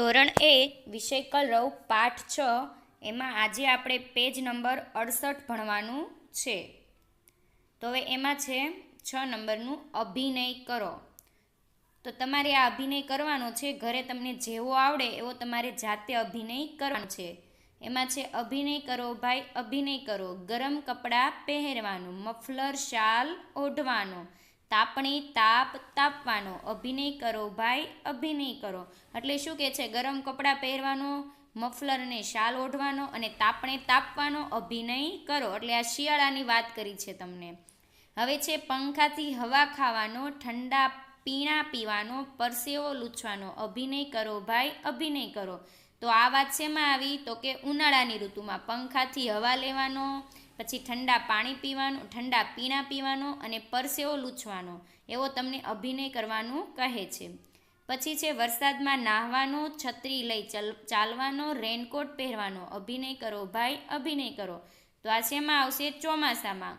ધોરણ એ વિષય કલરવ પાઠ 6 એમાં આજે આપણે પેજ નંબર 68 ભણવાનું છે. તો હવે એમાં છે 6 નંબરનું અભિનય કરો. તો તમારે આ અભિનય કરવાનો છે. ઘરે તમને જેવો આવડે એવો તમારે જાતે અભિનય કરવાનો છે. એમાં છે અભિનય કરો ભાઈ અભિનય કરો, ગરમ કપડાં પહેરવાનું, મફલર શાલ ઓઢવાનો, તાપણી તાપ તાપવાનો, અભિનય કરો ભાઈ અભિનય કરો. એટલે શું કહે છે? ગરમ કપડાં પહેરવાનો, મફલરને શાલ ઓઢવાનો અને તાપણે તાપવાનો અભિનય કરો. એટલે આ શિયાળાની વાત કરી છે તમને. હવે છે પંખાથી હવા ખાવાનો, ઠંડા પીણા પીવાનો, પરસેવો લૂછવાનો, અભિનય કરો ભાઈ અભિનય કરો. તો આ વાત શેમાં આવી? તો કે ઉનાળાની ઋતુમાં પંખાથી હવા લેવાનો, પછી ઠંડા પાણી પીવાનું, ઠંડા પીણા પીવાનો અને પરસેવો લૂછવાનો એવો તમને અભિનય કરવાનું કહે છે. પછી છે વરસાદમાં નાહવાનો, છત્રી લઈ ચાલવાનો, રેનકોટ પહેરવાનો, અભિનય કરો ભાઈ અભિનય કરો. તો આ શેમાં આવશે? ચોમાસામાં.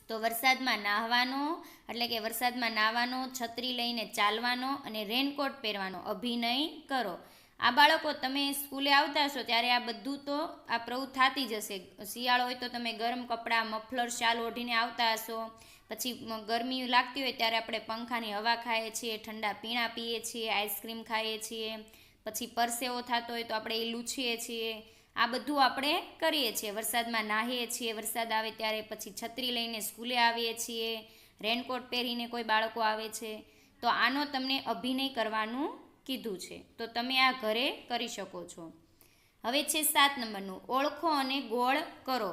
તો વરસાદમાં નાહવાનો એટલે કે વરસાદમાં નાહવાનો, છત્રી લઈને ચાલવાનો અને રેનકોટ પહેરવાનો અભિનય કરો. આ બાળકો તમે સ્કૂલે આવતા હશો ત્યારે આ બધું તો આ પ્રવૃત્તિ થતી જ હશે. શિયાળો હોય તો તમે ગરમ કપડાં મફલર શાલ ઓઢીને આવતા હશો. પછી ગરમી લાગતી હોય ત્યારે આપણે પંખાની હવા ખાઈએ છીએ, ઠંડા પીણા પીએ છીએ, આઈસ્ક્રીમ ખાઈએ છીએ. પછી પરસેવો થતો હોય તો આપણે એ લૂછીએ છીએ. આ બધું આપણે કરીએ છીએ. વરસાદમાં નાહીએ છીએ વરસાદ આવે ત્યારે, પછી છત્રી લઈને સ્કૂલે આવીએ છીએ, રેનકોટ પહેરીને કોઈ બાળકો આવે છે. તો આનો તમને અભિનય કરવાનું કીધું છે. તો તમે આ ઘરે કરી શકો છો. હવે છે 7 નંબરનું ઓળખો અને ગોળ કરો.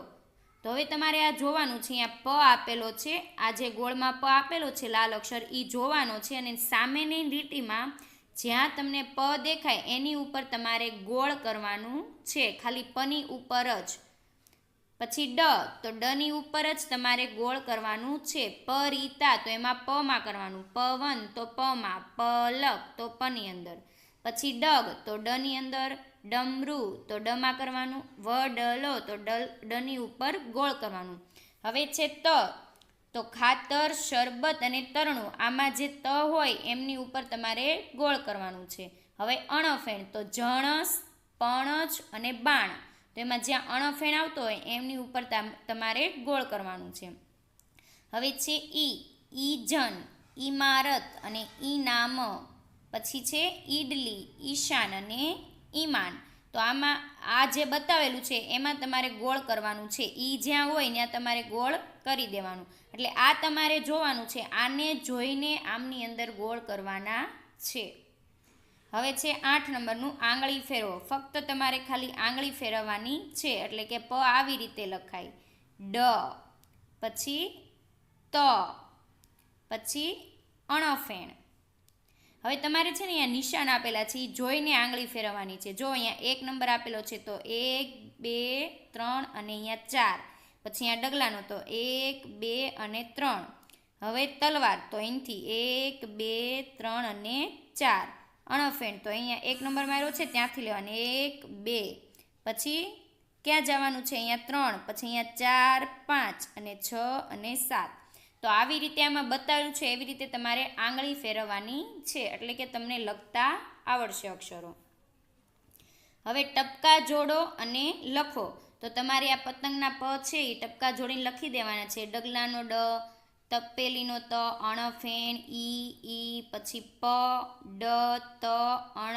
તો હવે તમારે આ જોવાનું છે. અહીંયા પ આપેલો છે, આ જે ગોળમાં પ આપેલો છે લાલ અક્ષર એ જોવાનો છે અને સામેની લીટીમાં જ્યાં તમને પ દેખાય એની ઉપર તમારે ગોળ કરવાનું છે, ખાલી પની ઉપર જ. પછી ડ, તો ડની ઉપર જ તમારે ગોળ કરવાનું છે. પરિતા તો એમાં પમાં કરવાનું, પવન તો પમાં, પલક તો પની અંદર. પછી ડગ તો ડની અંદર, ડમરૂ તો ડમાં કરવાનું, વડલો તો ડની ઉપર ગોળ કરવાનું. હવે છે ત, તો ખાતર, શરબત અને તરણું, આમાં જે ત હોય એમની ઉપર તમારે ગોળ કરવાનું છે. હવે અણફેણ તો જણસ, પણજ અને બાણ, તો એમાં જ્યાં અણફેણ આવતો હોય એમની ઉપર તમારે ગોળ કરવાનું છે. હવે છે ઈ, ઈજન, ઈમારત અને ઈનામ. પછી છે ઈડલી, ઈશાન અને ઈમાન. તો આમાં આ જે બતાવેલું છે એમાં તમારે ગોળ કરવાનું છે. ઈ જ્યાં હોય ત્યાં તમારે ગોળ કરી દેવાનું. એટલે આ તમારે જોવાનું છે. આને જોઈને આમની અંદર ગોળ કરવાના છે. હવે છે 8 નંબરનું આંગળી ફેરવો. ફક્ત તમારે ખાલી આંગળી ફેરવવાની છે. એટલે કે પ આવી રીતે લખાય, ડ, પછી ત, પછી અણફેણ. હવે તમારે છે ને અહીંયા નિશાન આપેલા છે, એ જોઈને આંગળી ફેરવવાની છે. જો અહીંયા 1 નંબર આપેલો છે તો 1, 2, 3 અને અહીંયા 4. પછી અહીંયા ડગલાનો તો 1, 2 અને 3. હવે તલવાર તો અહીંથી 1, 2, 3 અને 4. અણફેણ તો અહીંયા 1 નંબર માર્યો છે ત્યાંથી લેવાની 1, 2. પછી ક્યાં જવાનું છે? અહીંયા 3, પછી અહીંયા 4, 5 અને 6 અને 7. તો આવી રીતે આમાં બતાવેલું છે એવી રીતે તમારે આંગળી ફેરવવાની છે. એટલે કે તમને લખતા આવડશે અક્ષરો. હવે ટપકા જોડો અને લખો. તો તમારે આ પતંગના પ છે એ ટપકા જોડીને લખી દેવાના છે. ડગલાનો ડ, તપેલીનો ત, અણફેણ ઈ, પછી પ, ડ, ત, અણ,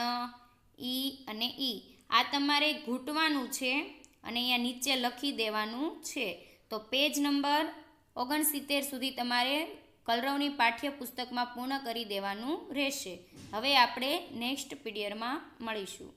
ઈ અને ઈ. આ તમારે ઘૂંટવાનું છે અને અહીંયા નીચે લખી દેવાનું છે. તો પેજ નંબર 69 સુધી તમારે કલરવની પાઠ્યપુસ્તકમાં પૂર્ણ કરી દેવાનું રહેશે. હવે આપણે નેક્સ્ટ પીરિયડમાં મળીશું.